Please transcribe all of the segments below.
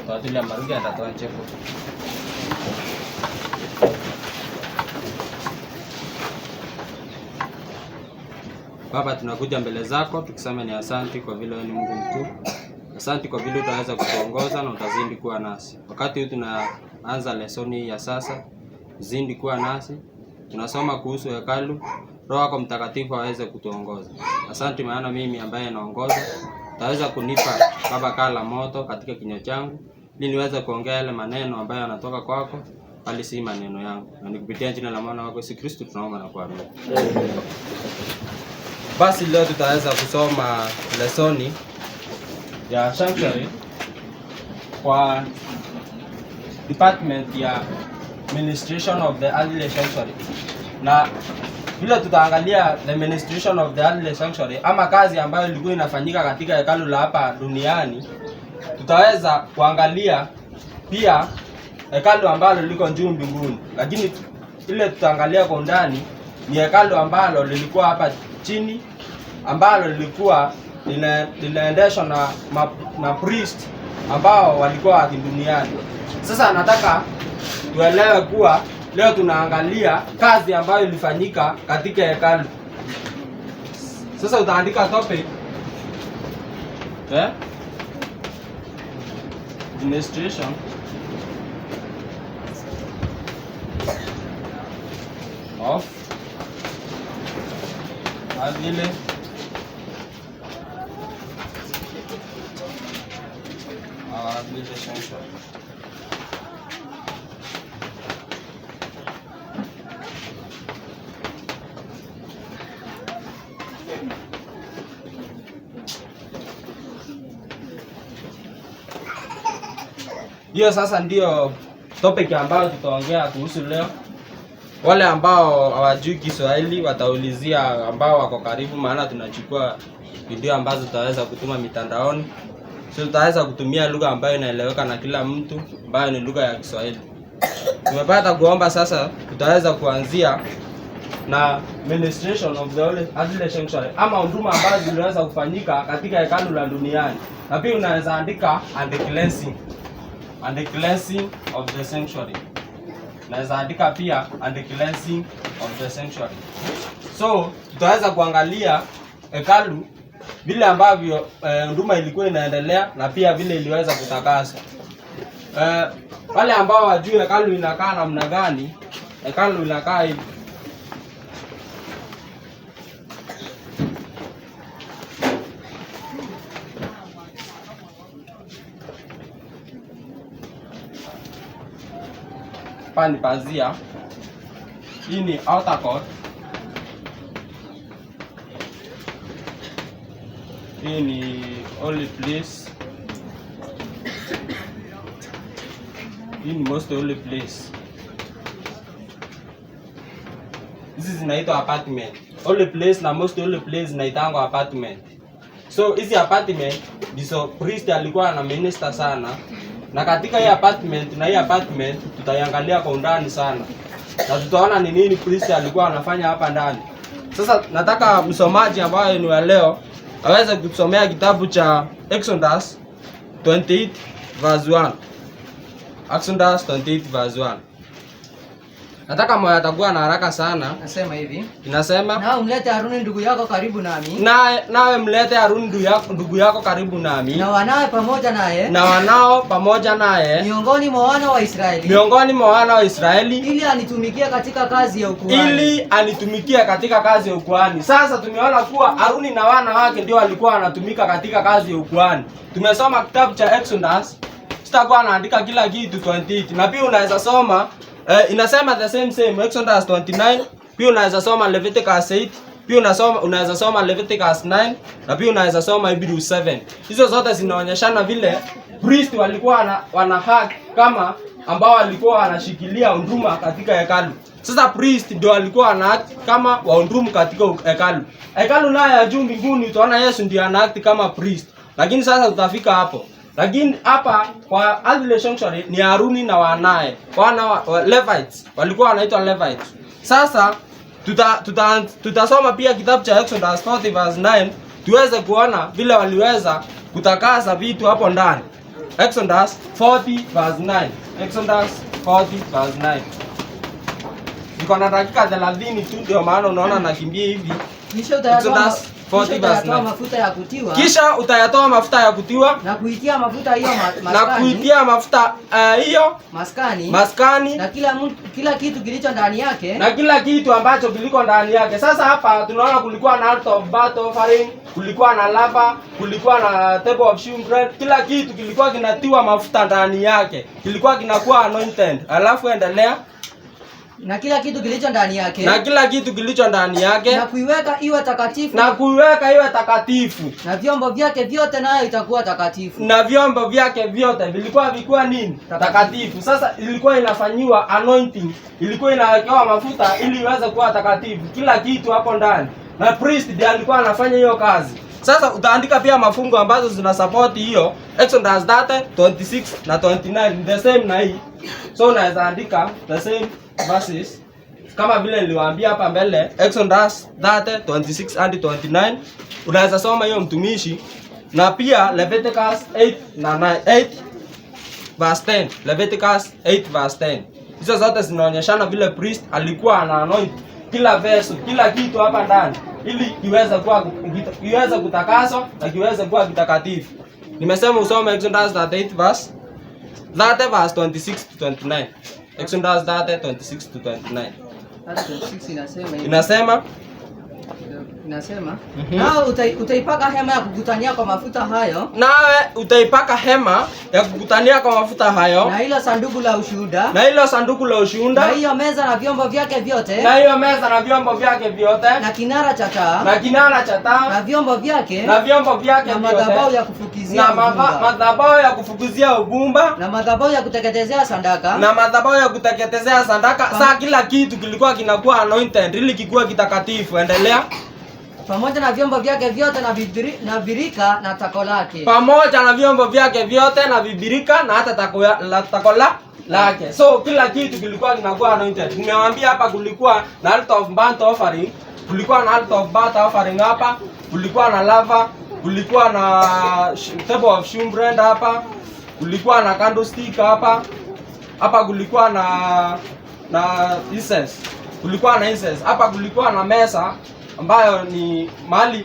Tuatilia marugi atatoa cheko. Baba, tunakuja mbele zako tukisema ni asante kwa vile wewe ni Mungu mkuu. Asante kwa vile utaweza kutuongoza na utazidi kuwa nasi. Wakati huu tunaanza lesoni ya sasa, zidi kuwa nasi. Tunasoma kuhusu hekalu, Roho yako Mtakatifu aweze kutuongoza. Asante maana mimi ambaye naongoza, utaweza kunipa Baba kala moto katika kinywa changu, ili niweze kuongea yale maneno ambayo yanatoka kwako, bali si maneno yangu. Na nikupitia jina la mwana wako Yesu Kristo tunaomba na kuamini. Basi leo tutaweza kusoma lesoni ya sanctuary kwa department ya administration of the earthly sanctuary. Na vile tutaangalia the administration of the earthly sanctuary ama kazi ambayo ilikuwa inafanyika katika hekalu la hapa duniani, tutaweza kuangalia pia hekalu ambalo liko juu mbinguni. Lakini ile tutaangalia kwa undani ni hekalu ambalo lilikuwa hapa chini, ambalo lilikuwa linaendeshwa na priest ambao walikuwa wa duniani. Sasa nataka tuelewe kuwa leo tunaangalia kazi ambayo ilifanyika katika hekalu. Sasa utaandika topic administration of earthly sanctuary. Hiyo sasa ndio topic ambayo tutaongea kuhusu leo. Wale ambao hawajui Kiswahili wataulizia ambao wako karibu, maana tunachukua video ambazo tutaweza kutuma mitandaoni. So tutaweza kutumia lugha ambayo inaeleweka na kila mtu, ambayo ni lugha ya Kiswahili. Tumepata kuomba sasa, tutaweza kuanzia na administration of the earthly sanctuary ama huduma ambazo ziliweza kufanyika katika hekalu la duniani. Na pia unaweza andika and the cleansing of the sanctuary. Naweza andika pia and the cleansing of the sanctuary. So tutaweza kuangalia hekalu vile ambavyo huduma ilikuwa inaendelea na pia vile iliweza kutakaswa. Wale ambao wajui hekalu inakaa namna gani, hekalu inakaa hivi. Pani pazia. Hii ni outer court. Hii ni holy place. Hii ni most holy place. Hizi zinaitwa apartment. Holy place na most holy place zinaitangwa apartment. So hizi apartment ndizo priest alikuwa ana minister sana. Na katika hii apartment tutaiangalia kwa undani sana. Na tutaona ni nini priest alikuwa anafanya hapa ndani. Sasa nataka msomaji ambaye ni wa leo aweze kusomea kitabu cha Exodus 28 verse 1. Exodus 28 verse 1. Nataka moyo atakuwa na haraka sana. Nasema hivi. Inasema, "Nawe mlete Haruni ndugu yako karibu nami." Nawe mlete Haruni ndugu yako karibu nami. Na wanawe pamoja naye. Na wanao pamoja naye. Miongoni mwa wana wa Israeli. Ili anitumikie katika kazi ya ukuhani. Sasa tumeona kuwa Haruni na wana wake ndio walikuwa wanatumika katika kazi ya ukuhani. Tumesoma kitabu cha Exodus. Sitakuwa naandika kila kitu 28. Na pia unaweza soma inasema the same Exodus 29, pia unaweza soma Leviticus 8, pia unaweza soma Leviticus 9, na pia unaweza soma Hebrews 7. Hizo zote zinaonyeshana vile priest walikuwa wana haki kama ambao walikuwa wanashikilia huduma katika hekalu. Sasa priest ndio walikuwa ana haki kama wahudumu katika hekalu. Hekalu naye ya juu mbinguni utaona Yesu ndiye ana haki kama priest. Lakini sasa tutafika hapo. Lakini hapa kwa earthly sanctuary ni Haruni na wanae. Wana wa Levites walikuwa wanaitwa Levites. Sasa tutasoma pia kitabu cha Exodus 40 verse 9 tuweze kuona vile waliweza kutakasa vitu hapo ndani. Exodus 40 verse 9. Exodus 40 verse 9. Niko na dakika 30 tu ndio maana unaona nakimbia hivi. Kisha utayatoa mafuta ya kutiwa. Kisha utayatoa mafuta ya kutiwa na kuitia mafuta hiyo maskani. Na kuitia mafuta hiyo maskani na kila kitu kilicho ndani yake. Na kila kitu ambacho kiliko ndani yake. Sasa hapa tunaona kulikuwa na altar of burnt offering, kulikuwa na lava, kulikuwa na table of shewbread, kila kitu kilikuwa kinatiwa mafuta ndani yake. Kilikuwa kinakuwa anointed. Alafu endelea. Na kila kitu kilicho ndani yake. Na kila kitu kilicho ndani yake. Na kuiweka iwe takatifu. Na kuiweka iwe takatifu. Na vyombo vyake vyote nayo itakuwa takatifu. Na vyombo vyake vyote vilikuwa nini? Takatifu. Sasa ilikuwa inafanyiwa anointing. Ilikuwa inawekewa mafuta ili iweze kuwa takatifu. Kila kitu hapo ndani. Na priest ndiye alikuwa anafanya hiyo kazi. Sasa utaandika pia mafungu ambazo zina support hiyo. Exodus 30, 26 na 29 the same na hii. So unaweza andika the same verses kama vile niliwaambia hapa mbele. Exodus 30, 26 and 29 unaweza soma hiyo mtumishi, na pia Leviticus 8 na 8 verse 10. Leviticus 8 verse 10. Hizo zote zinaonyeshana vile priest alikuwa ana anoint kila vessel, kila kitu hapa ndani ili kiweze kutakaswa na kiweze kuwa kitakatifu. Nimesema usome Exodus 38 verse 26 to 29. Exodus 30:26 to 29. 26 inasema nao utaipaka hema ya kukutania kwa mafuta hayo. Nawe utaipaka hema ya kukutania kwa mafuta hayo. Na hilo sanduku la ushuhuda. Na hilo sanduku la ushuhuda. Na hiyo meza na vyombo vyake vyote. Na hiyo meza na vyombo vyake vyote. Na kinara cha taa. Na kinara cha taa. Na vyombo vyake. Na vyombo vyake vyote. Na madhabahu ya kufukizia uvumba. Na madhabahu ya kufukizia uvumba. Na madhabahu ya kuteketezea sadaka. Na madhabahu ya kuteketezea sadaka. Sasa kila kitu kilikuwa kinakuwa anointed ili kikuwe kitakatifu. Endelea. Pamoja na vyombo vyake vyote na birika na tako lake. Pamoja na vyombo vyake vyote na vibirika na hata tako lake. So kila kitu kilikuwa kinakuwa anointed. Nimewaambia hapa kulikuwa na altar of burnt offering, kulikuwa na altar of burnt offering hapa, kulikuwa na lava, kulikuwa na table of shewbread hapa, kulikuwa na candlestick hapa. Hapa kulikuwa na incense. Kulikuwa na incense. Hapa kulikuwa na mesa ambayo ni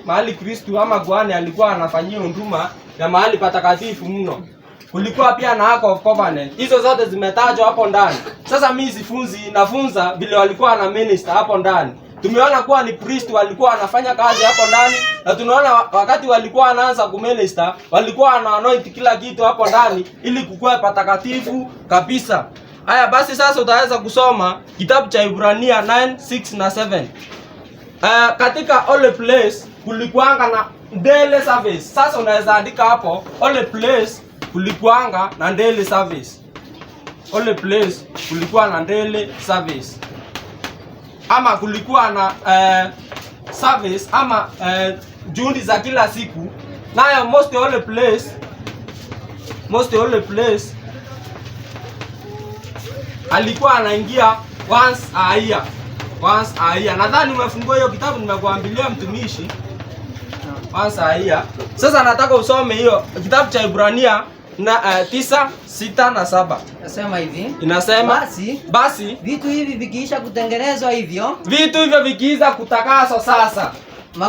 mahali Kristo ama kuhani alikuwa anafanyia huduma ya mahali patakatifu mno. Kulikuwa pia na Ark of Covenant. Hizo zote zimetajwa hapo ndani. Sasa mimi nafunza vile walikuwa na minister hapo ndani. Tumeona kuwa ni priest walikuwa anafanya kazi hapo ndani, na tunaona wakati walikuwa wanaanza kuminister walikuwa ana anoint kila kitu hapo ndani ili kukue patakatifu kabisa. Haya basi sasa utaweza kusoma kitabu cha Ibrania 9:6 na 7. Katika holy place kulikuanga na daily service. Sasa unaweza andika hapo holy place kulikuanga na daily service. Holy place kulikuwa na daily service. Ama kulikuwa na service ama juhudi za kila siku. Nayo most holy place alikuwa anaingia once a year. Nadhani umefungua hiyo kitabu nimekuambilia mtumishi. Once a year. Sasa nataka usome hiyo kitabu cha Ibrania na 9:6 na 7. Nasema hivi. Inasema basi vitu hivi vikiisha kutengenezwa hivyo. Vitu hivyo vikiisha kutakaswa sasa.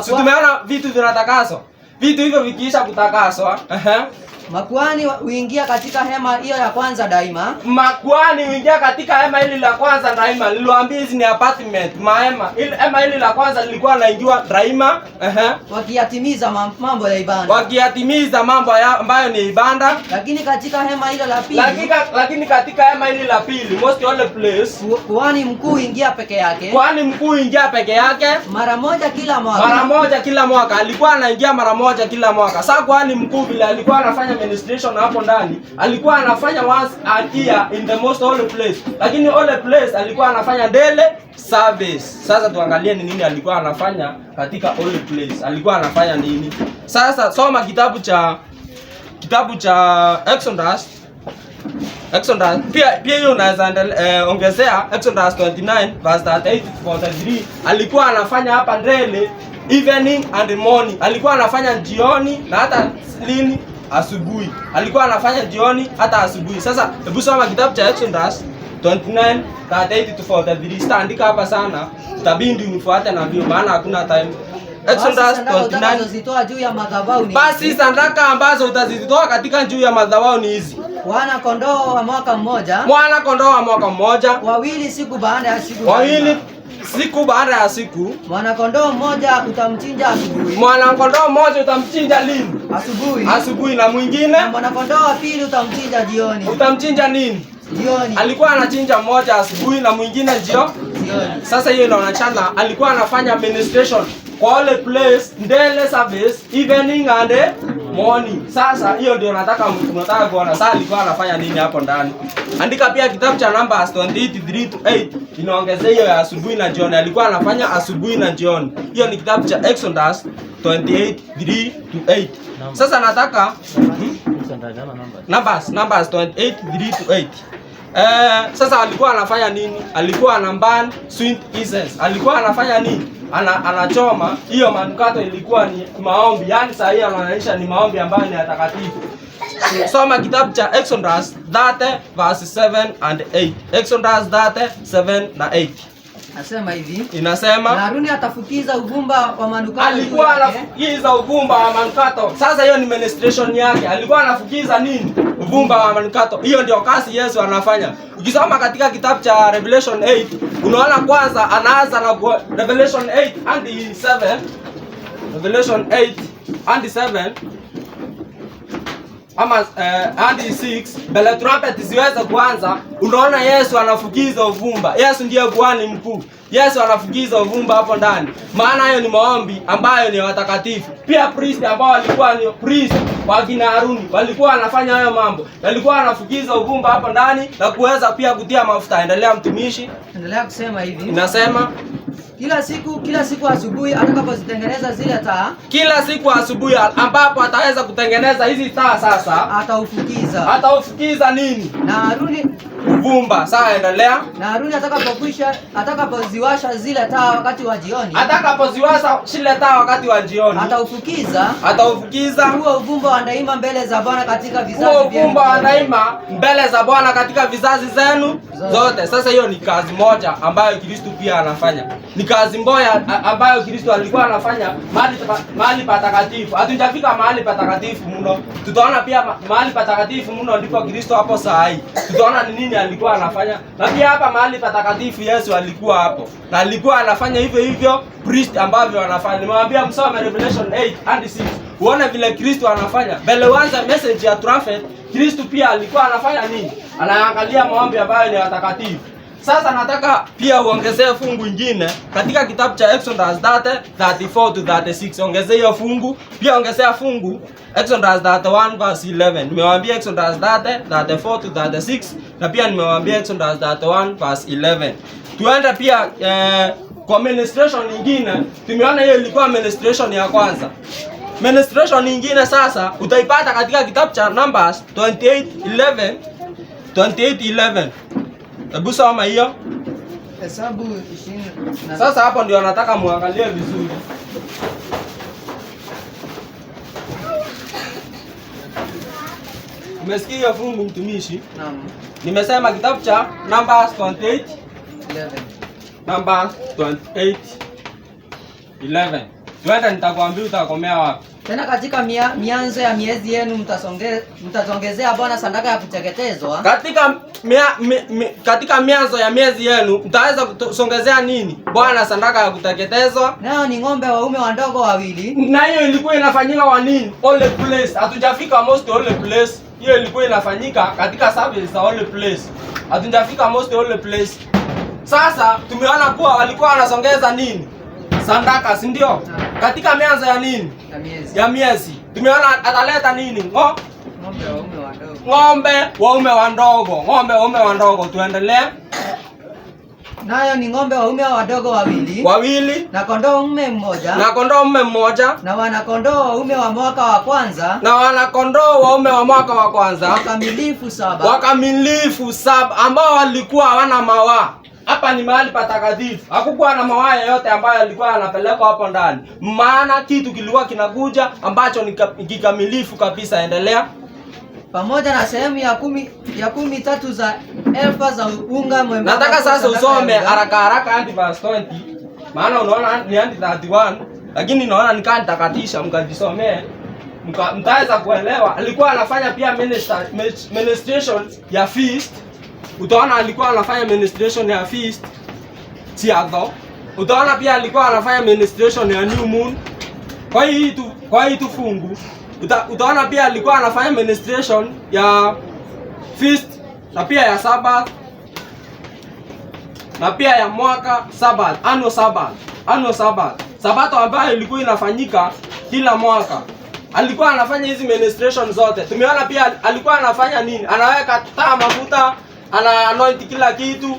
Tumeona vitu vinatakaswa. Vitu hivyo vikiisha kutakaswa. Makuhani huingia katika hema hiyo ya kwanza daima. Makuhani huingia katika hema hili la kwanza daima. Niliwaambia hizi ni apartment, mahema. Hema hili la kwanza lilikuwa linaingiwa daima. Wakiyatimiza mambo ya ibada. Wakiyatimiza mambo ambayo ni ibada. Lakini katika hema hilo la pili. Lakini katika hema hili la pili, most holy place, kuhani mkuu huingia peke yake. Kuhani mkuu huingia peke yake mara moja kila mwaka. Mara moja kila mwaka. Alikuwa anaingia mara moja kila mwaka. Sasa kuhani mkuu vile alikuwa anafanya administration hapo ndani, alikuwa anafanya once a year in the most holy place, lakini holy place alikuwa anafanya daily service. Sasa tuangalie ni nini alikuwa anafanya katika holy place. Alikuwa anafanya nini? Sasa soma kitabu cha Exodus. Pia hiyo unaweza ongezea Exodus 29 verse 38 to 43. Alikuwa anafanya hapa daily, evening and morning. Alikuwa anafanya jioni na hata lini asubuhi. Alikuwa anafanya jioni hata asubuhi. Sasa hebu soma kitabu cha Exodus 29:38 to 43. Sitaandika hapa sana. Itabidi unifuate na mbio maana hakuna time. Exodus 29 juu ya madhabahu ni. Basi sadaka ambazo utazitoa katika juu ya madhabahu ni hizi. Mwana kondoo wa mwaka mmoja. Mwana kondoo wa mwaka mmoja. Wawili siku baada ya siku. Wawili siku baada ya siku. Mwana kondoo mmoja utamchinja asubuhi. Mwana kondoo mmoja utamchinja lini? Asubuhi. Asubuhi. Na mwingine? Na mwana kondoo wa pili utamchinja jioni. Utamchinja nini? Jioni. Alikuwa anachinja mmoja asubuhi na mwingine jioni. Sasa hiyo inaonekana alikuwa anafanya administration kwa all place, daily service, evening and morning. Sasa hiyo ndio nataka kuona. Sasa alikuwa anafanya nini hapo ndani? Andika pia kitabu cha Numbers 28:3 to 8 inaongezea hiyo ya asubuhi na jioni. Alikuwa anafanya asubuhi na jioni. Hiyo ni kitabu cha Exodus 28:3 to 8. Sasa nataka Numbers 28:3 to 8. Sasa alikuwa anafanya nini? Alikuwa anaburn sweet incense. Alikuwa anafanya nini? Anachoma. Hiyo manukato ilikuwa ni maombi. Yaani saa hii anaonyesha ni maombi ambayo ni takatifu. Soma kitabu cha Exodus 30 verse 7 and 8. Exodus 30 7 na 8. Nasema hivi. Inasema na Haruni atafukiza uvumba wa manukato. Alikuwa anafukiza uvumba wa manukato. Sasa hiyo ni ministration yake. Alikuwa anafukiza nini? Uvumba wa manukato. Hiyo ndio kazi Yesu anafanya. Ukisoma katika kitabu cha Revelation 8, unaona kwanza anaanza na Revelation 8 and 7. Revelation 8 and 7 ama and 6 bele trumpet ziweze kuanza. Unaona Yesu anafukiza uvumba. Yesu ndiye kuhani mkuu. Yesu anafukiza uvumba hapo ndani. Maana hayo ni maombi ambayo ni watakatifu. Pia priest ambao walikuwa ni priest wa kina Haruni walikuwa wanafanya hayo mambo. Walikuwa wanafukiza uvumba hapo ndani na kuweza pia kutia mafuta. Endelea mtumishi. Endelea kusema hivi. Inasema kila siku asubuhi atakapozitengeneza zile taa. Kila siku asubuhi ambapo ataweza kutengeneza hizi taa sasa. Ataufukiza nini? Na Haruni uvumba. Sawa, endelea. Na Haruni atakapoziwasha zile taa wakati wa jioni. Atakapoziwasha zile taa wakati wa jioni. Ataufukiza. Huo uvumba wa daima mbele za Bwana katika vizazi vyenu. Huo uvumba wa daima mbele za Bwana katika vizazi zenu zote. Sasa hiyo ni kazi moja ambayo Kristo pia anafanya. Ni kazi moja ambayo Kristo alikuwa anafanya mahali patakatifu. Hatujafika mahali patakatifu mno. Tutaona pia mahali patakatifu mno ndipo Kristo hapo saa hii. Tutaona ni nini alikuwa anafanya. Na pia hapa mahali patakatifu Yesu alikuwa hapo. Na alikuwa anafanya hivyo priest ambavyo wanafanya. Nimewambia msome Revelation 8 and 6. Uone vile Kristo anafanya. Bele wanza message ya trumpet, Kristo pia alikuwa anafanya nini? Anaangalia maombi ambayo ni watakatifu. Sasa nataka pia uongezee fungu ingine katika kitabu cha Exodus 30:34 to 36. Ongezea hiyo fungu, pia ongezea fungu Exodus 31 verse 11. Nimewaambia Exodus 30:34 to 36 na pia nimewaambia Exodus 31 verse 11. Tuende pia kwa ministration nyingine. Tumeona hiyo ilikuwa ministration ya kwanza. Ministration nyingine sasa utaipata katika kitabu cha Numbers 28:11. Hebu soma hiyo. Hesabu 20. Sasa hapo ndio nataka muangalie vizuri. Umesikia hiyo fungu mtumishi? Naam. Nimesema kitabu cha Numbers 28:11. Numbers 28:11. Tuende nitakwambia utakomea wapi. Tena katika mianzo ya miezi yenu mtazongezea Bwana sadaka ya kuteketezwa. Katika mianzo ya miezi yenu mtaweza kusongezea nini? Bwana sadaka ya kuteketezwa. Nao ni ng'ombe waume wandogo wawili. Na hiyo ilikuwa inafanyika wa nini? All place. Hatujafika most all place. Hiyo ilikuwa inafanyika katika service za all place. Hatujafika most all place. Sasa tumeona kuwa walikuwa wanasongeza nini? Sadaka, si ndio? Katika mianzo ya nini? Ya miezi. Tumeona ataleta nini? Ng'ombe waume wandogo. Tuendelee. Nayo ni ng'ombe waume wadogo wawili. Na kondoo mume mmoja. Na wana kondoo waume wa mwaka wa kwanza. Wakamilifu 7 ambao walikuwa hawana mawa. hapa ni mahali patakatifu. Hakukuwa na mawaya yote ambayo yalikuwa yanapelekwa hapo ndani. Maana kitu kilikuwa kinakuja ambacho ni kikamilifu kabisa. Endelea. Pamoja na sehemu ya kumi tatu za elfa za unga mwembamba. Nataka sasa usome haraka haraka hadi verse 20. Maana unaona ni hadi 31, lakini naona nikaa nitakatisha mkajisomee. Mtaweza kuelewa. Alikuwa anafanya pia ministration ya feast. Utaona alikuwa anafanya ministration ya feast. Tiadho. Utaona pia alikuwa anafanya ministration ya new moon. Kwa hii tu fungu. Utaona pia alikuwa anafanya ministration ya feast na pia ya Sabbath na pia ya mwaka Sabbath, annual Sabbath. Sabato ambayo ilikuwa inafanyika kila mwaka. Alikuwa anafanya hizi ministration zote. Tumeona pia alikuwa anafanya nini? Anaweka taa mafuta, ana anoint kila kitu,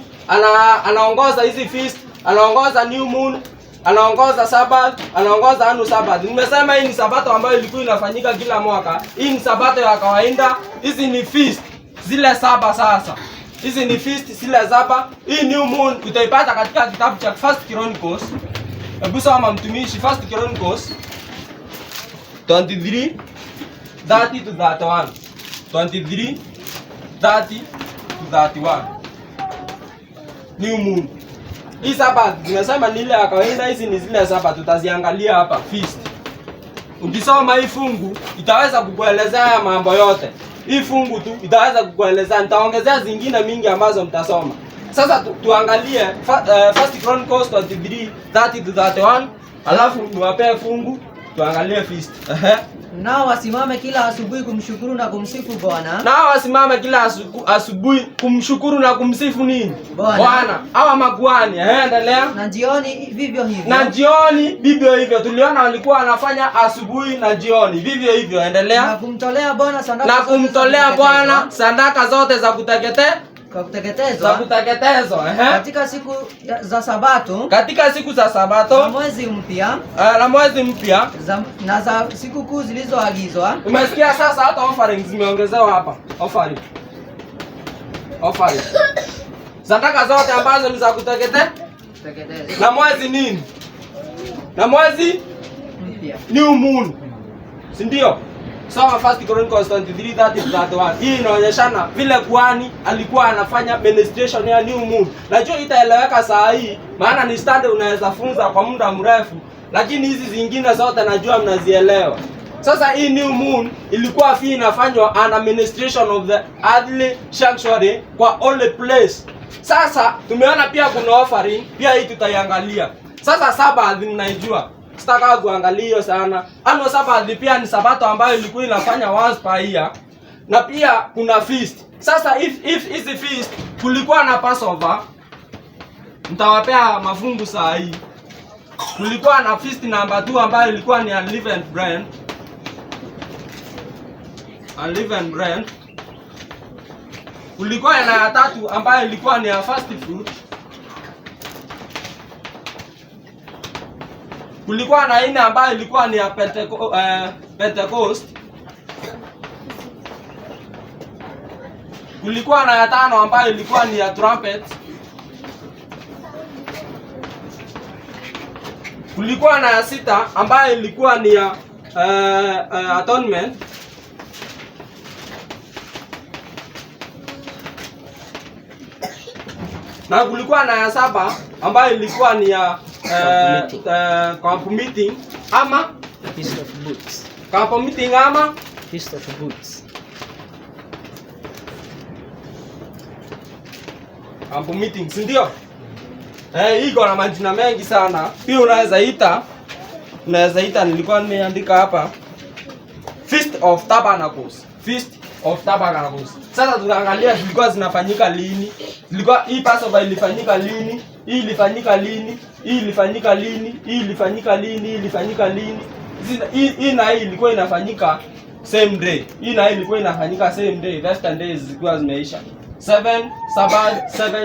anaongoza hizi feast, anaongoza new moon, anaongoza Sabbath, anaongoza annual Sabbath. Nimesema hii ni sabato ambayo ilikuwa inafanyika kila mwaka. Hii ni sabato ya kawaida. Hizi ni feast zile 7 sasa. Hizi ni feast zile 7. Hii new moon utaipata katika kitabu cha First Chronicles. Hebu soma mtumishi, First Chronicles 23:30 to 31. 23:30 to 31. New moon. Hii Sabbath nimesema ni ile ya kawaida, hizi ni zile 7 tutaziangalia hapa feast. Ukisoma hii fungu itaweza kukuelezea mambo yote. Hii fungu tu itaweza kukuelezea, nitaongezea zingine mingi ambazo mtasoma. Sasa tuangalie First Chronicles 23:30 to 31, alafu niwapee fungu tuangalie feast. Nao wasimame kila asubuhi kumshukuru na kumsifu Bwana. Nao wasimame kila asubuhi kumshukuru na kumsifu nini? Bwana. Hawa makuhani. Endelea. Na jioni vivyo hivyo. Na jioni vivyo hivyo. Tuliona walikuwa wanafanya asubuhi na jioni. Vivyo hivyo. Endelea. Na kumtolea Bwana sadaka zote. Na kumtolea Bwana sadaka zote za kuteketezwa. Katika siku za Sabato. Katika siku za Sabato. Na mwezi mpya. Na mwezi mpya. Na za siku kuu zilizoagizwa. Umesikia sasa hata offering zimeongezewa hapa. Offering. Sadaka zote ambazo ni za kuteketezwa. Na mwezi nini? Na mwezi mpya. New moon. Si ndio? Soma First Chronicles 23:30 to 31. Hii inaonyeshana vile kuhani alikuwa anafanya ministration ya new moon. Najua itaeleweka saa hii, maana ni study unaweza funza kwa muda mrefu, lakini hizi zingine zote najua mnazielewa. Sasa hii new moon ilikuwa inafanywa under ministration of the earthly sanctuary kwa holy place. Sasa tumeona pia kuna offering, pia hii tutaiangalia. Sasa Sabbath mnaijua. Sitaka kuangalia hiyo sana. Annual Sabbath pia ni sabato ambayo ilikuwa inafanya once per year. Na pia kuna feast. Sasa if hizi feast kulikuwa na Passover, mtawapea mafungu saa hii. Kulikuwa na feast number 2 ambayo ilikuwa ni unleavened bread. Unleavened bread. Kulikuwa na ya 3 ambayo ilikuwa ni ya first fruit. Kulikuwa na ine ambayo ilikuwa ni ya Pentecost. Kulikuwa na ya 5 ambayo ilikuwa ni ya trumpet. Kulikuwa na ya 6 ambayo ilikuwa ni ya atonement. Na kulikuwa na ya 7 ambayo ilikuwa ni ya camp meeting ama Feast of Booths. Camp meeting ama Feast of Booths. Camp meeting, si ndio? Iko na majina mengi sana. Pia unaweza ita nilikuwa nimeandika hapa Feast of Tabernacles. Feast of Tabernacles. Sasa tunaangalia zilikuwa zinafanyika lini. Zilikuwa hii Passover ilifanyika lini? Hii ilifanyika lini? Hii ilifanyika lini? Hii ilifanyika lini? Hii ilifanyika lini? Hii na hii ilikuwa inafanyika same day. Hii na hii ilikuwa inafanyika same day. Western days zilikuwa zimeisha. 7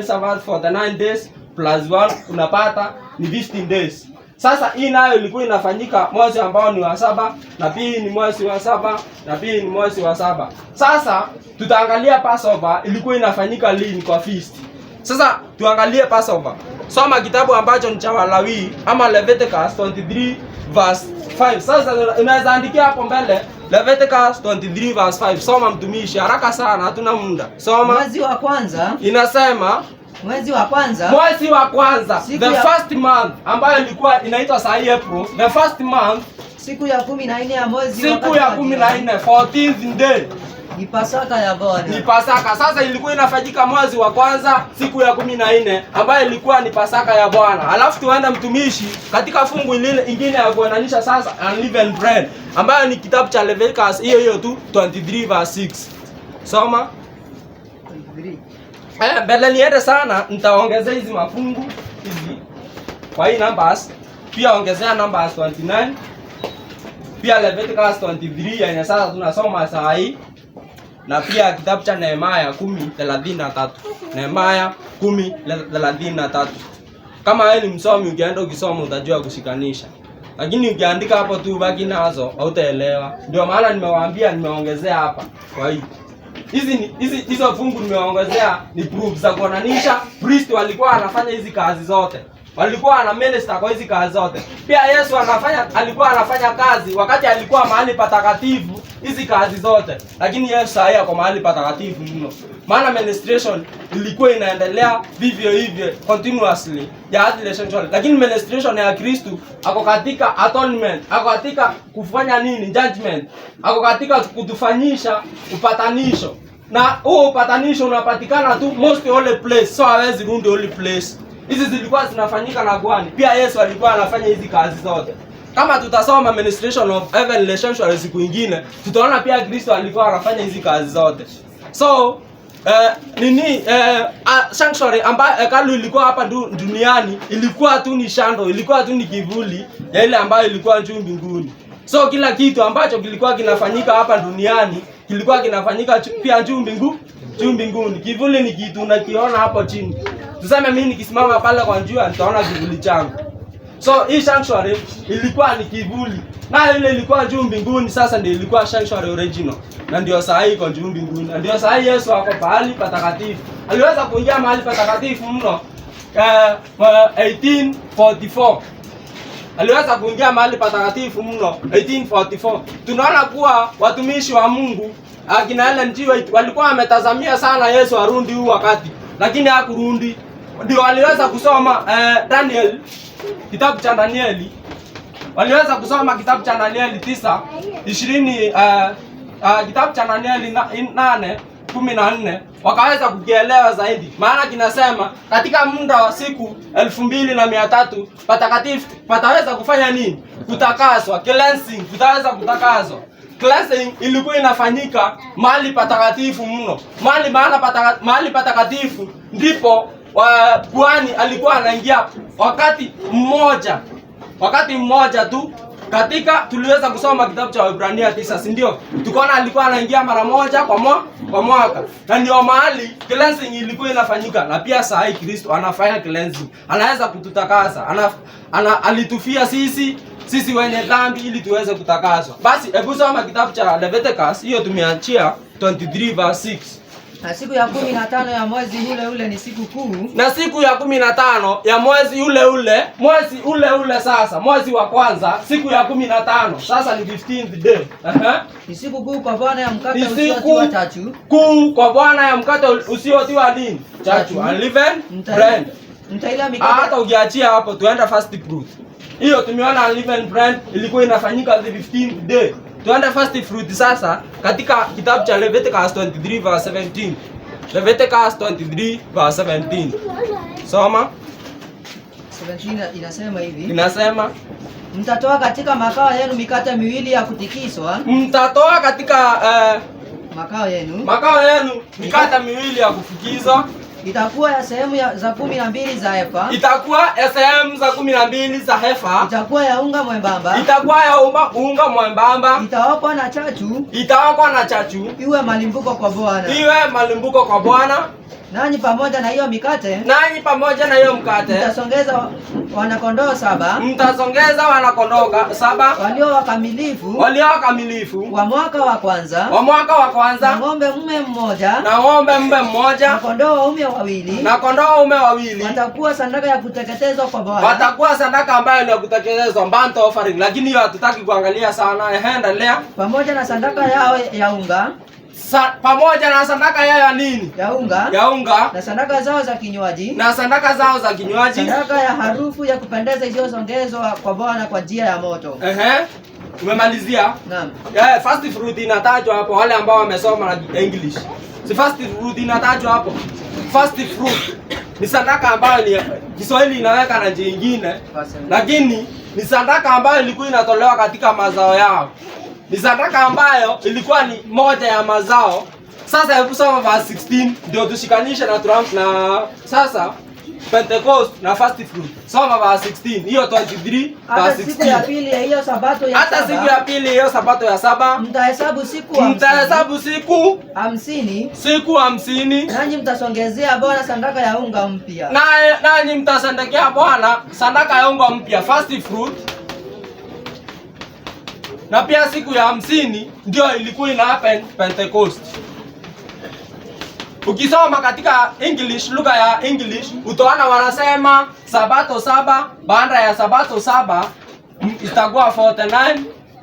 Sabbath for the 9 days plus 1 unapata ni 15 days. Sasa hii nayo ilikuwa inafanyika mwezi ambao ni wa 7, na pia ni mwezi wa 7, na pia ni mwezi wa 7. Sasa tutaangalia Passover ilikuwa inafanyika lini kwa feast. Sasa tuangalie Passover. Soma kitabu ambacho ni cha Walawi ama Leviticus 23 verse 5. Sasa unaweza andikia hapo mbele Leviticus 23 verse 5. Soma mtumishi, haraka sana, hatuna muda. Soma. Mwezi wa kwanza. Inasema mwezi wa kwanza. Mwezi wa kwanza. The first month ambayo ilikuwa inaitwa sahi April. The first month. Siku ya 14 ya mwezi. Siku ya 14, 14th day. Ni Pasaka ya Bwana. Ni Pasaka. Sasa ilikuwa inafanyika mwezi wa kwanza siku ya 14 ambayo ilikuwa ni Pasaka ya Bwana. Alafu tuende mtumishi katika fungu lile ingine ya kuananisha sasa unleavened bread ambayo ni kitabu cha Leviticus hiyo tu 23 verse 6. Soma. 23. Mbele niende sana nitaongezea hizi mafungu hizi. Kwa hii numbers pia ongezea numbers 29. Pia Leviticus 23 yenye sasa tunasoma saa hii. Na pia kitabu cha Nehemia 10:33. Nehemia 10:33. Kama wewe ni msomi ukienda ukisoma utajua kushikanisha. Lakini ukiandika hapo tu baki nazo hautaelewa. Ndio maana nimewaambia nimeongezea hapa. Kwa hiyo hizo fungu nimeongezea ni proof za kuonanisha priest walikuwa anafanya hizi kazi zote. Walikuwa ana minister kwa hizi kazi zote. Pia Yesu alikuwa anafanya kazi wakati alikuwa mahali patakatifu hizi kazi zote. Lakini Yesu sasa yako mahali patakatifu mno. Maana ministration ilikuwa inaendelea vivyo hivyo continuously ya relationship. Lakini ministration ya Kristo ako katika atonement, ako katika kufanya nini? Judgment. Ako katika kutufanyisha upatanisho. Na huo upatanisho unapatikana tu most holy place. So hawezi rudi holy place. Hizi zilikuwa zinafanyika na Bwana. Pia Yesu alikuwa anafanya hizi kazi zote. Kama tutasoma ministration of heavenly sanctuary siku nyingine, tutaona pia Kristo alikuwa anafanya hizi kazi zote. So sanctuary ambayo hekalu ilikuwa hapa duniani ilikuwa tu ni shando, ilikuwa tu ni kivuli ya ile ambayo ilikuwa juu mbinguni. So kila kitu ambacho kilikuwa kinafanyika hapa duniani kilikuwa kinafanyika pia juu mbinguni. Kivuli ni kitu unakiona hapo chini. Tuseme mimi nikisimama pale kwa jua nitaona kivuli changu. So hii sanctuary ilikuwa ni kivuli. Na ile ilikuwa juu mbinguni, sasa ndio ilikuwa sanctuary original. Na ndio saa hii iko juu mbinguni. Na ndio saa hii Yesu ako pahali patakatifu. Aliweza kuingia mahali patakatifu mno 1844. Aliweza kuingia mahali patakatifu mno 1844. Tunaona kuwa watumishi wa Mungu akina Ellen G. White walikuwa wametazamia sana Yesu arudi huu wakati, lakini hakurudi. Ndio waliweza kusoma Daniel, kitabu cha Danieli. Waliweza kusoma kitabu cha Danieli 9:20 kitabu cha Danieli 8:14 wakaweza kukielewa zaidi. Maana kinasema katika muda wa siku 2300 patakatifu pataweza kufanya nini? Kutakaswa, cleansing, kutaweza kutakaswa. Cleansing ilikuwa inafanyika mahali patakatifu mno. Mahali patakatifu ndipo kuhani alikuwa anaingia wakati mmoja tu. Katika tuliweza kusoma kitabu cha Waebrania 9, si ndio? Tukaona alikuwa anaingia mara moja kwa mwaka. Na ndio mahali cleansing ilikuwa inafanyika. Na pia saa hii Kristo anafanya cleansing. Anaweza kututakasa. Alitufia sisi wenye dhambi ili tuweze kutakaswa. Basi hebu soma kitabu cha Leviticus, hiyo tumeachia 23 verse 6. Na siku ya 15 ya mwezi ule ni siku kuu. Na siku ya 15 ya mwezi ule sasa, mwezi wa kwanza, siku ya 15. Sasa ni 15th day. Ni siku kuu kwa Bwana ya mkate usiotiwa chachu. Kuu kwa Bwana ya mkate usiotiwa nini? Chachu. Unleavened bread. Mtaila mikate. Hata ukiachia hapo tuenda first fruit. Hiyo tumeona unleavened bread ilikuwa inafanyika the 15th day. Tuende first fruit sasa katika kitabu cha Leviticus 23 verse 17. Leviticus 23 verse 17. Soma. 17 inasema hivi. Inasema mtatoa katika makao yenu mikate miwili ya kutikiswa. Mtatoa katika makao yenu mikate miwili ya kufukizwa. Itakuwa ya sehemu za 12 za hefa. Itakuwa ya sehemu za 12 za hefa. Itakuwa ya unga mwembamba. Itakuwa ya unga mwembamba. Itawekwa na chachu. Itawekwa na chachu. Iwe malimbuko kwa Bwana. Iwe malimbuko kwa Bwana. Nanyi pamoja na hiyo mikate, mtasongeza wanakondoo 7 walio wakamilifu wa mwaka wa kwanza, na ng'ombe mume mmoja, na kondoo waume 2, watakuwa sadaka ya kuteketezwa kwa Bwana. Watakuwa sadaka ambayo ni ya kuteketezwa, burnt offering, lakini hiyo hatutaki kuangalia sana. Endelea. Pamoja na sadaka yao ya unga, pamoja na sadaka yao ya nini? Ya unga. Na sadaka zao za kinywaji, sadaka ya harufu ya kupendeza iliyosongezwa kwa Bwana kwa njia ya moto. Umemalizia? Naam. First fruit inatajwa hapo, wale ambao wamesoma na English. Si first fruit inatajwa hapo. First fruit ni sadaka ambayo ni Kiswahili inaweka na njia nyingine, lakini ni sadaka ambayo ilikuwa inatolewa katika mazao yao. Ni sadaka ambayo ilikuwa ni moja ya mazao. Sasa hebu soma verse 16 ndio tushikanishe na Trump na sasa Pentecost na first fruit. Soma verse 16. Hiyo 23 verse 16. Siku ya pili ya hiyo sabato ya 7. Hata siku ya pili hiyo sabato ya 7. Mtahesabu siku 50. Siku 50. Nanyi mtasongezea Bwana sadaka ya unga mpya. Nanyi mtasendekea Bwana sadaka ya unga mpya, first fruit. Na pia siku ya 50 ndio ilikuwa ina happen Pentecost. Ukisoma katika English, lugha ya English, utaona wanasema sabato 7, baada ya sabato 7 itakuwa 49,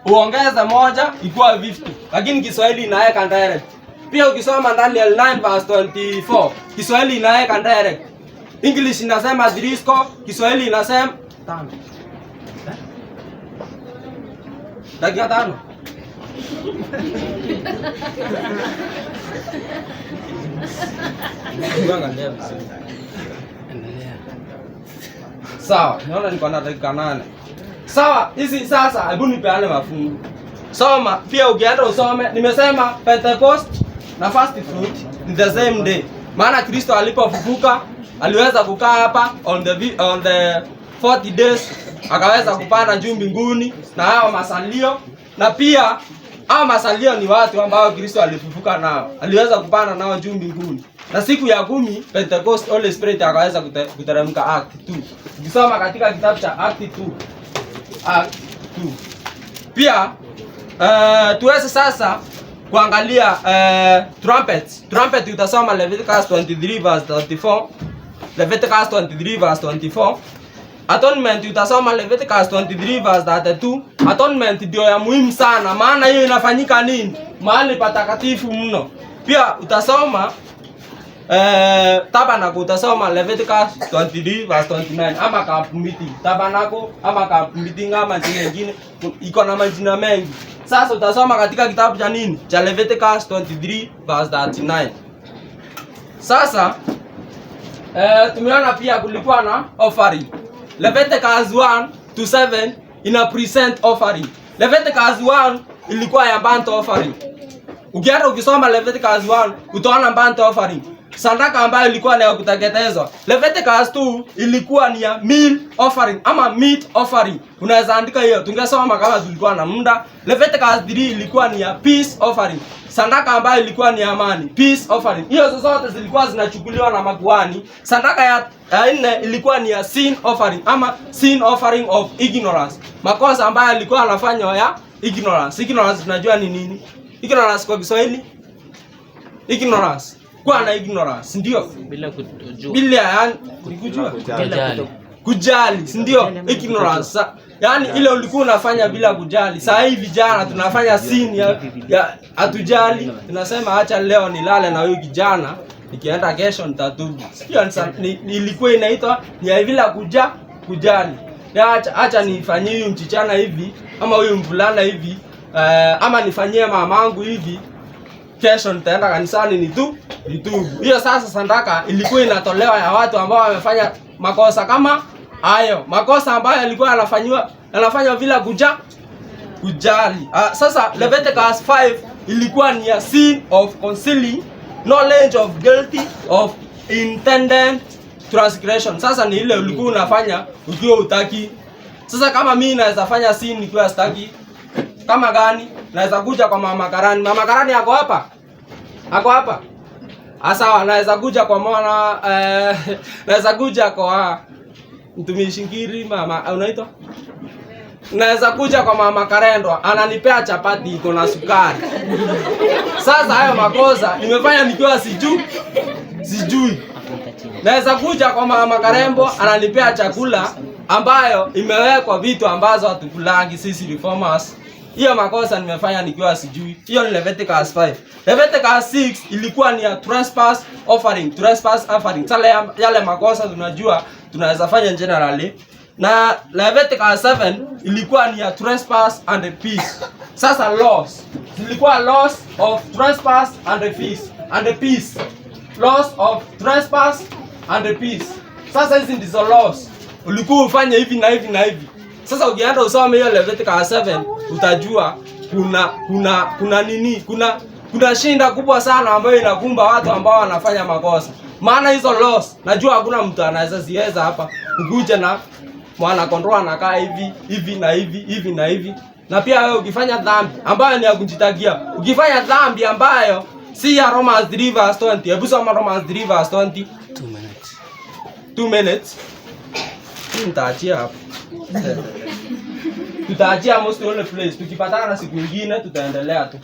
uongeze moja ikuwa 50. Lakini Kiswahili inaweka direct. Pia ukisoma Daniel 9 verse 24, Kiswahili inaweka direct. English inasema Drisco, Kiswahili inasema 5. Dakika 5. Sawa, naona niko na dakika 8. Sawa, hizi sasa hebu nipeane mafungu. Soma, pia ukienda usome, nimesema Pentecost na first fruit ni the same day. Maana Kristo alipofufuka, aliweza kukaa hapa on the 40 days, akaweza kupanda juu mbinguni na hao masalio, na pia hao masalio ni watu ambao Kristo alifufuka nao. Aliweza kupanda nao juu mbinguni. Na siku ya 10 Pentecost, Holy Spirit akaweza kuteremka Act 2. Ukisoma katika kitabu cha Act 2. Pia tuweze sasa kuangalia trumpet utasoma Leviticus 23 verse 34. Atonement utasoma Leviticus 23 verse 32. Atonement ndio ya muhimu sana, maana hiyo inafanyika nini? Mahali patakatifu mno. Pia utasoma tabernacle, utasoma Leviticus 23 verse 29, ama camp meeting. Tabernacle ama camp meeting ama jina lingine iko na majina mengi. Sasa utasoma katika kitabu cha nini? Cha Leviticus 23 verse 39. Sasa tumeona pia kulikuwa na offering. Leviticus 1 to 7 ina present offering. Leviticus 1 ilikuwa ya burnt offering. Ukienda ukisoma Leviticus 1 utaona burnt offering, sadaka ambayo ilikuwa ni ya kuteketezwa. Leviticus 2 ilikuwa ni ya meal offering ama meat offering. Unaweza andika hiyo, tungesoma kama tulikuwa na muda. Leviticus 3 ilikuwa ni ya peace offering, sadaka ambayo ilikuwa ni amani, peace offering. Hiyo zote zilikuwa zinachukuliwa na makuhani. Sadaka ya 4 ilikuwa ni ya sin offering ama sin offering of ignorance, makosa ambayo alikuwa anafanywa ya ignorance. Ignorance tunajua ni nini? Ignorance kwa Kiswahili, ignorance, kwa na ignorance ndio bila kujua, bila kujua, kujali, ndio ignorance. Yaani ile ulikuwa unafanya bila kujali. Sasa hivi vijana tunafanya sin ya hatujali. Tunasema acha leo nilale na huyu kijana, nikienda kesho nitatubu. Sio, ilikuwa inaitwa ni bila kujali. Acha nifanyie huyu mchichana hivi ama huyu mvulana hivi, ama nifanyie mamangu hivi, kesho nitaenda kanisani nitubu. Hiyo sasa sadaka ilikuwa inatolewa ya watu ambao wamefanya makosa kama hayo, makosa ambayo yalikuwa yanafanywa bila kujali. Sasa Leviticus 5 ilikuwa ni a sin of concealing knowledge of guilty of intended transgression. Sasa ni ile ulikuwa unafanya ukiwa utaki. Sasa kama mimi naweza fanya sin nikiwa sitaki, kama gani? Naweza kuja kwa mama Karani. Mama Karani ako hapa? Ako hapa? Asa wanaweza kuja kwa mwana naweza kuja kwa mtumishi ngiri mama unaitwa? Naweza kuja kwa mama Karendwa ananipea chapati iko na sukari. Sasa hayo makosa nimefanya nikiwa sijui. Naweza kuja kwa mama Karembo ananipea chakula ambayo imewekwa vitu ambazo hatukulangi sisi reformers. Hiyo makosa nimefanya nikiwa sijui. Hiyo ni Leviticus 5. Leviticus 6 ilikuwa ni ya trespass offering. Yale makosa tunajua tunaweza fanya generally. Na Leviticus 7 ilikuwa ni ya trespass and peace. Sasa laws ilikuwa laws of trespass and peace. Laws of trespass and peace. Sasa hizi ndizo laws. Ulikuwa ufanye hivi na hivi na hivi. Sasa ukienda usome hiyo Leviticus 7 utajua kuna shinda kubwa sana ambayo inakumba watu ambao wanafanya makosa. Maana hizo laws najua hakuna mtu anaweza ziweza hapa. Ukuje na mwana kondoo anakaa hivi na hivi. Na pia wewe ukifanya dhambi ambayo ni ya kujitakia. Ukifanya dhambi ambayo si ya Romans 3:20. Hebu soma Romans 3:20. 2 minutes. Nitaachia hapo. Tutaachia most all place. Tukipatana na siku nyingine tutaendelea tu.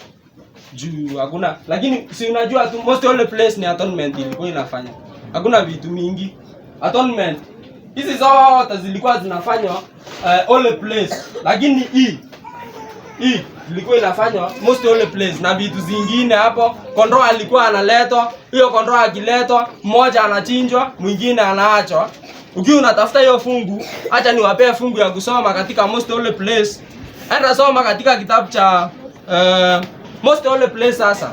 Juu hakuna, lakini si unajua tu most all place ni atonement ilikuwa inafanya. Hakuna vitu mingi. Atonement hizi zote zilikuwa zinafanywa all place. Lakini hii ilikuwa inafanywa most all place na vitu zingine hapo. Kondoo alikuwa analetwa, hiyo kondoo akiletwa, mmoja anachinjwa, mwingine anaachwa. Ukiwa unatafuta hiyo fungu, acha niwapee fungu ya kusoma katika most holy place. Enda soma katika kitabu cha most holy place sasa.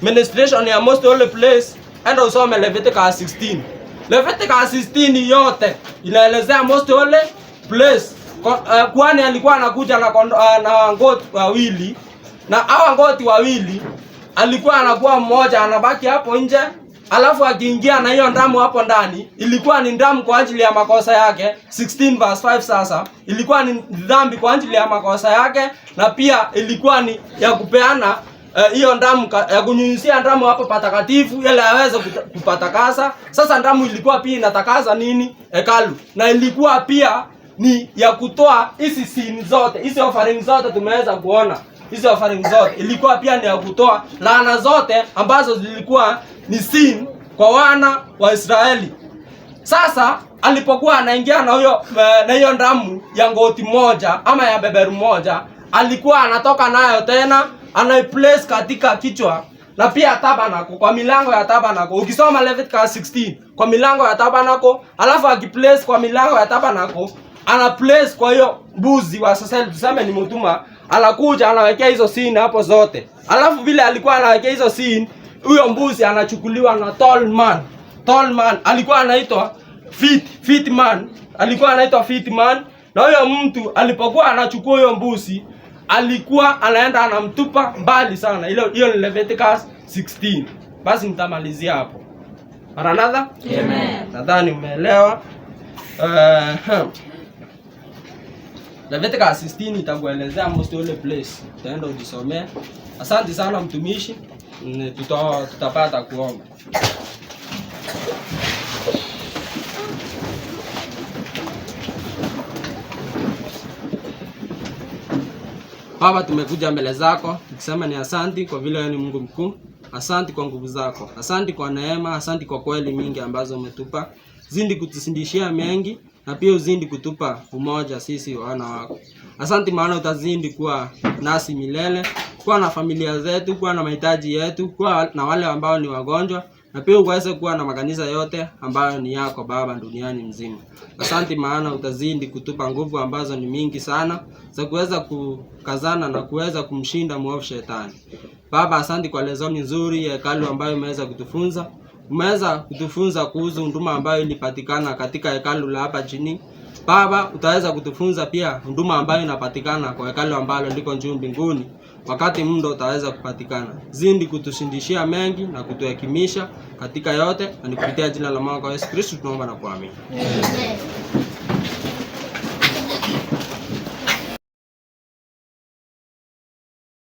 Ministration ya most holy place, enda usome Leviticus 16. Leviticus 16 yote inaelezea most holy place. Kwani alikuwa anakuja na ngoti wawili, na hawa ngoti wawili alikuwa anakuwa mmoja anabaki hapo nje. Alafu akiingia na hiyo ndamu hapo ndani, ilikuwa ni ndamu kwa ajili ya makosa yake. 16:5 sasa. Ilikuwa ni dhambi kwa ajili ya makosa yake, na pia ilikuwa ni ya kupeana hiyo ndamu ya kunyunyizia ndamu hapo patakatifu ili aweze kupatakasa. Sasa ndamu ilikuwa pia inatakasa nini? Hekalu. Na ilikuwa pia ni ya kutoa hizi sin zote, hizi offering zote tumeweza kuona. Hizi offering zote ilikuwa pia ni ya kutoa laana zote ambazo zilikuwa ni sin kwa wana wa Israeli. Sasa alipokuwa anaingia na hiyo ndamu ya ngoti moja ama ya beberu moja, alikuwa anatoka nayo tena anaiplace katika kichwa na pia tabernacle, kwa milango ya tabernacle. Ukisoma Leviticus 16 kwa milango ya tabernacle, alafu akiplace kwa milango ya tabernacle, ana place kwa hiyo mbuzi wa sasa tuseme ni mtuma, anakuja anawekea hizo sin hapo zote. Alafu vile alikuwa anawekea hizo sin, huyo mbuzi anachukuliwa na tall man alikuwa anaitwa fit man, alikuwa anaitwa fit man. Na huyo mtu alipokuwa anachukua huyo mbuzi, alikuwa anaenda anamtupa mbali sana. Hiyo ni Leviticus 16. Basi nitamalizia hapo. Maranatha? Amen. Nadhani umeelewa. Leviticus 16 itakuelezea most holy place. Utaenda ujisomee. Asante sana mtumishi. Tutapata kuomba. Baba, tumekuja mbele zako tukisema ni asanti kwa vile wewe ni Mungu mkuu. Asanti kwa nguvu zako. Asanti kwa neema, asanti kwa kweli mingi ambazo umetupa. Zindi kutusindishia mengi na pia uzindi kutupa umoja sisi wana wako. Asanti maana utazindi kuwa nasi milele, kuwa na familia zetu, kuwa na mahitaji yetu, kuwa na wale ambao ni wagonjwa, na pia uweze kuwa na makanisa yote ambayo ni yako Baba duniani mzima. Asanti maana utazindi kutupa nguvu ambazo ni mingi sana za kuweza kukazana na kuweza kumshinda mwovu shetani. Baba, asanti kwa lezoni nzuri ya hekalu ambayo umeweza kutufunza. Umeweza kutufunza kuhusu huduma ambayo ilipatikana katika hekalu la hapa chini. Baba, utaweza kutufunza pia huduma ambayo inapatikana kwa hekalu ambalo liko juu mbinguni. Wakati muda utaweza kupatikana. Zindi kutushindishia mengi na kutuhekimisha katika yote, na kupitia jina la Mwana Yesu Kristo tunaomba na kuamini. Amen.